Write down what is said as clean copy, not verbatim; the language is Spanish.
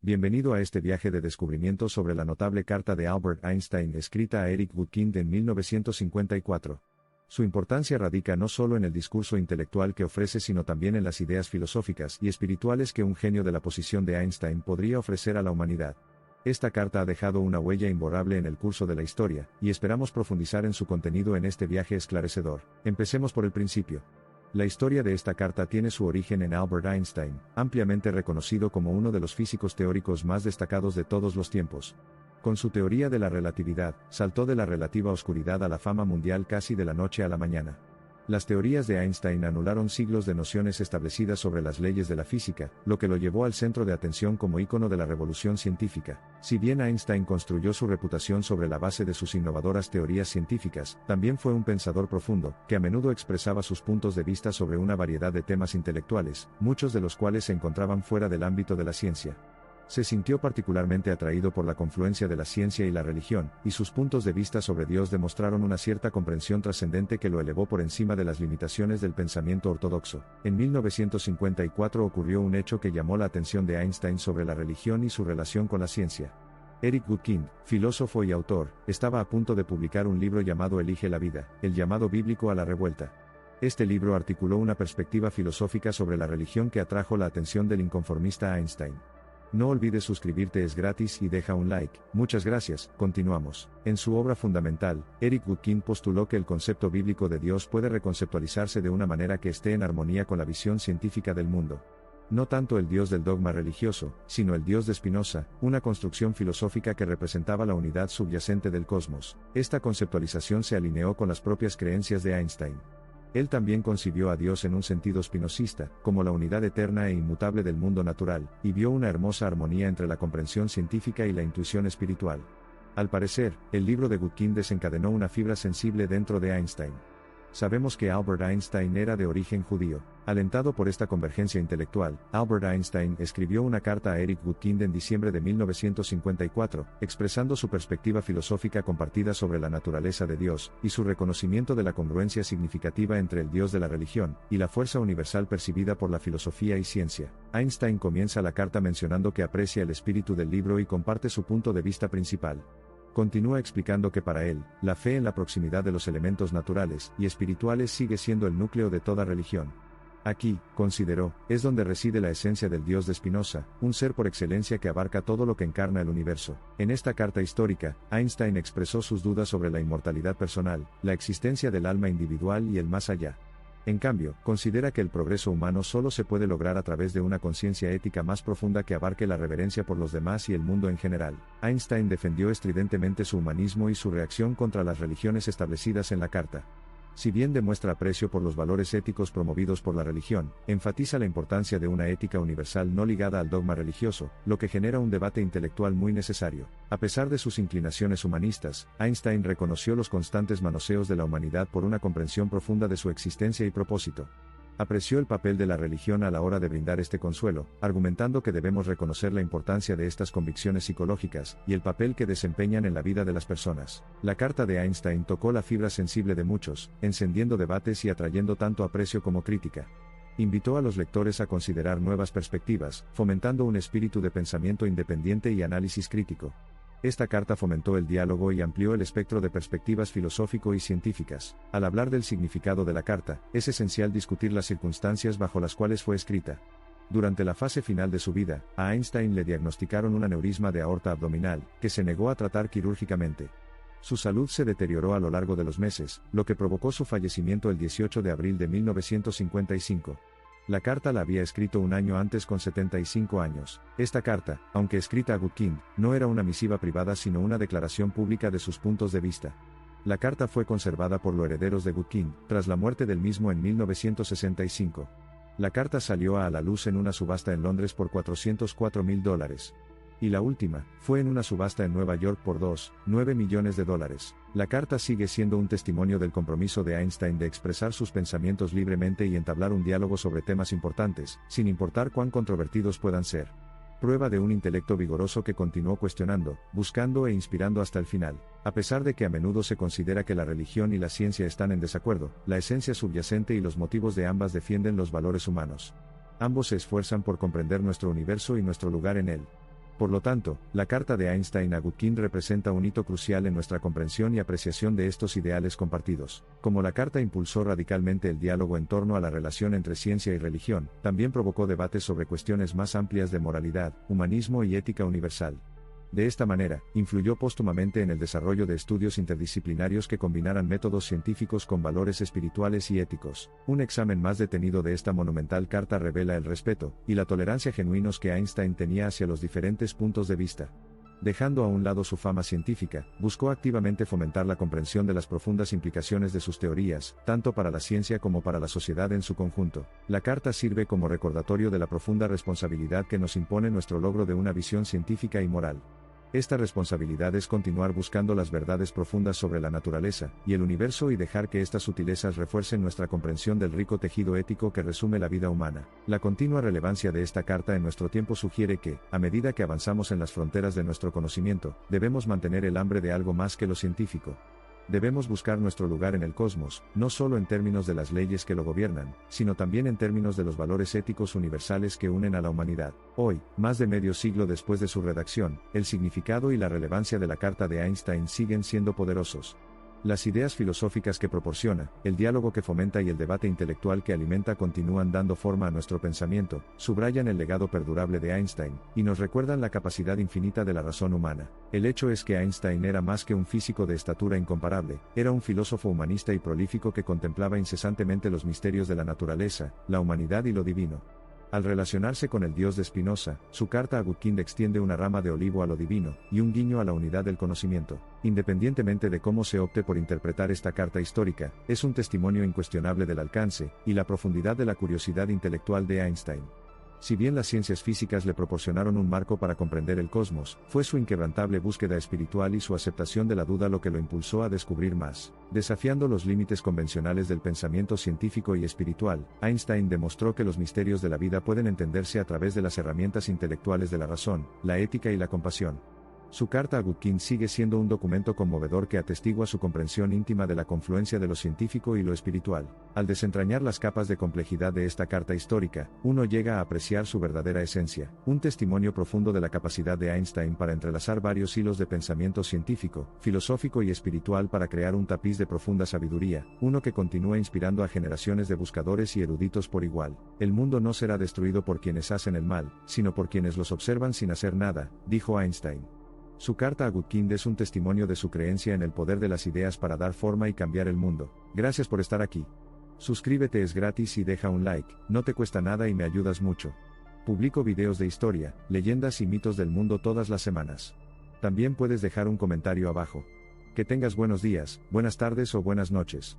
Bienvenido a este viaje de descubrimiento sobre la notable carta de Albert Einstein escrita a Eric Woodkind en 1954. Su importancia radica no solo en el discurso intelectual que ofrece sino también en las ideas filosóficas y espirituales que un genio de la posición de Einstein podría ofrecer a la humanidad. Esta carta ha dejado una huella imborrable en el curso de la historia, y esperamos profundizar en su contenido en este viaje esclarecedor. Empecemos por el principio. La historia de esta carta tiene su origen en Albert Einstein, ampliamente reconocido como uno de los físicos teóricos más destacados de todos los tiempos. Con su teoría de la relatividad, saltó de la relativa oscuridad a la fama mundial casi de la noche a la mañana. Las teorías de Einstein anularon siglos de nociones establecidas sobre las leyes de la física, lo que lo llevó al centro de atención como ícono de la revolución científica. Si bien Einstein construyó su reputación sobre la base de sus innovadoras teorías científicas, también fue un pensador profundo, que a menudo expresaba sus puntos de vista sobre una variedad de temas intelectuales, muchos de los cuales se encontraban fuera del ámbito de la ciencia. Se sintió particularmente atraído por la confluencia de la ciencia y la religión, y sus puntos de vista sobre Dios demostraron una cierta comprensión trascendente que lo elevó por encima de las limitaciones del pensamiento ortodoxo. En 1954 ocurrió un hecho que llamó la atención de Einstein sobre la religión y su relación con la ciencia. Eric Woodkind, filósofo y autor, estaba a punto de publicar un libro llamado Elige la vida, el llamado bíblico a la revuelta. Este libro articuló una perspectiva filosófica sobre la religión que atrajo la atención del inconformista Einstein. No olvides suscribirte, es gratis, y deja un like. Muchas gracias. Continuamos. En su obra fundamental, Eric Woodkind postuló que el concepto bíblico de Dios puede reconceptualizarse de una manera que esté en armonía con la visión científica del mundo. No tanto el Dios del dogma religioso, sino el Dios de Spinoza, una construcción filosófica que representaba la unidad subyacente del cosmos. Esta conceptualización se alineó con las propias creencias de Einstein. Él también concibió a Dios en un sentido spinozista, como la unidad eterna e inmutable del mundo natural, y vio una hermosa armonía entre la comprensión científica y la intuición espiritual. Al parecer, el libro de Woodkind desencadenó una fibra sensible dentro de Einstein. Sabemos que Albert Einstein era de origen judío. Alentado por esta convergencia intelectual, Albert Einstein escribió una carta a Eric Woodkind en diciembre de 1954, expresando su perspectiva filosófica compartida sobre la naturaleza de Dios, y su reconocimiento de la congruencia significativa entre el Dios de la religión, y la fuerza universal percibida por la filosofía y ciencia. Einstein comienza la carta mencionando que aprecia el espíritu del libro y comparte su punto de vista principal. Continúa explicando que para él, la fe en la proximidad de los elementos naturales y espirituales sigue siendo el núcleo de toda religión. Aquí, consideró, es donde reside la esencia del Dios de Spinoza, un ser por excelencia que abarca todo lo que encarna el universo. En esta carta histórica, Einstein expresó sus dudas sobre la inmortalidad personal, la existencia del alma individual y el más allá. En cambio, considera que el progreso humano solo se puede lograr a través de una conciencia ética más profunda que abarque la reverencia por los demás y el mundo en general. Einstein defendió estridentemente su humanismo y su reacción contra las religiones establecidas en la carta. Si bien demuestra aprecio por los valores éticos promovidos por la religión, enfatiza la importancia de una ética universal no ligada al dogma religioso, lo que genera un debate intelectual muy necesario. A pesar de sus inclinaciones humanistas, Einstein reconoció los constantes manoseos de la humanidad por una comprensión profunda de su existencia y propósito. Apreció el papel de la religión a la hora de brindar este consuelo, argumentando que debemos reconocer la importancia de estas convicciones psicológicas, y el papel que desempeñan en la vida de las personas. La carta de Einstein tocó la fibra sensible de muchos, encendiendo debates y atrayendo tanto aprecio como crítica. Invitó a los lectores a considerar nuevas perspectivas, fomentando un espíritu de pensamiento independiente y análisis crítico. Esta carta fomentó el diálogo y amplió el espectro de perspectivas filosófico y científicas. Al hablar del significado de la carta, es esencial discutir las circunstancias bajo las cuales fue escrita. Durante la fase final de su vida, a Einstein le diagnosticaron un aneurisma de aorta abdominal, que se negó a tratar quirúrgicamente. Su salud se deterioró a lo largo de los meses, lo que provocó su fallecimiento el 18 de abril de 1955. La carta la había escrito un año antes con 75 años. Esta carta, aunque escrita a Woodkind, no era una misiva privada sino una declaración pública de sus puntos de vista. La carta fue conservada por los herederos de Woodkind, tras la muerte del mismo en 1965. La carta salió a la luz en una subasta en Londres por $404,000. Y la última, fue en una subasta en Nueva York por $2,9 millones. La carta sigue siendo un testimonio del compromiso de Einstein de expresar sus pensamientos libremente y entablar un diálogo sobre temas importantes, sin importar cuán controvertidos puedan ser. Prueba de un intelecto vigoroso que continuó cuestionando, buscando e inspirando hasta el final. A pesar de que a menudo se considera que la religión y la ciencia están en desacuerdo, la esencia subyacente y los motivos de ambas defienden los valores humanos. Ambos se esfuerzan por comprender nuestro universo y nuestro lugar en él. Por lo tanto, la carta de Einstein a Gutkind representa un hito crucial en nuestra comprensión y apreciación de estos ideales compartidos. Como la carta impulsó radicalmente el diálogo en torno a la relación entre ciencia y religión, también provocó debates sobre cuestiones más amplias de moralidad, humanismo y ética universal. De esta manera, influyó póstumamente en el desarrollo de estudios interdisciplinarios que combinaran métodos científicos con valores espirituales y éticos. Un examen más detenido de esta monumental carta revela el respeto y la tolerancia genuinos que Einstein tenía hacia los diferentes puntos de vista. Dejando a un lado su fama científica, buscó activamente fomentar la comprensión de las profundas implicaciones de sus teorías, tanto para la ciencia como para la sociedad en su conjunto. La carta sirve como recordatorio de la profunda responsabilidad que nos impone nuestro logro de una visión científica y moral. Esta responsabilidad es continuar buscando las verdades profundas sobre la naturaleza y el universo y dejar que estas sutilezas refuercen nuestra comprensión del rico tejido ético que resume la vida humana. La continua relevancia de esta carta en nuestro tiempo sugiere que, a medida que avanzamos en las fronteras de nuestro conocimiento, debemos mantener el hambre de algo más que lo científico. Debemos buscar nuestro lugar en el cosmos, no solo en términos de las leyes que lo gobiernan, sino también en términos de los valores éticos universales que unen a la humanidad. Hoy, más de medio siglo después de su redacción, el significado y la relevancia de la carta de Einstein siguen siendo poderosos. Las ideas filosóficas que proporciona, el diálogo que fomenta y el debate intelectual que alimenta continúan dando forma a nuestro pensamiento, subrayan el legado perdurable de Einstein, y nos recuerdan la capacidad infinita de la razón humana. El hecho es que Einstein era más que un físico de estatura incomparable, era un filósofo humanista y prolífico que contemplaba incesantemente los misterios de la naturaleza, la humanidad y lo divino. Al relacionarse con el Dios de Spinoza, su carta a Gutkind extiende una rama de olivo a lo divino, y un guiño a la unidad del conocimiento. Independientemente de cómo se opte por interpretar esta carta histórica, es un testimonio incuestionable del alcance y la profundidad de la curiosidad intelectual de Einstein. Si bien las ciencias físicas le proporcionaron un marco para comprender el cosmos, fue su inquebrantable búsqueda espiritual y su aceptación de la duda lo que lo impulsó a descubrir más. Desafiando los límites convencionales del pensamiento científico y espiritual, Einstein demostró que los misterios de la vida pueden entenderse a través de las herramientas intelectuales de la razón, la ética y la compasión. Su carta a Gutkind sigue siendo un documento conmovedor que atestigua su comprensión íntima de la confluencia de lo científico y lo espiritual. Al desentrañar las capas de complejidad de esta carta histórica, uno llega a apreciar su verdadera esencia, un testimonio profundo de la capacidad de Einstein para entrelazar varios hilos de pensamiento científico, filosófico y espiritual para crear un tapiz de profunda sabiduría, uno que continúa inspirando a generaciones de buscadores y eruditos por igual. El mundo no será destruido por quienes hacen el mal, sino por quienes los observan sin hacer nada, dijo Einstein. Su carta a Gutkind es un testimonio de su creencia en el poder de las ideas para dar forma y cambiar el mundo. Gracias por estar aquí. Suscríbete, es gratis y deja un like, no te cuesta nada y me ayudas mucho. Publico videos de historia, leyendas y mitos del mundo todas las semanas. También puedes dejar un comentario abajo. Que tengas buenos días, buenas tardes o buenas noches.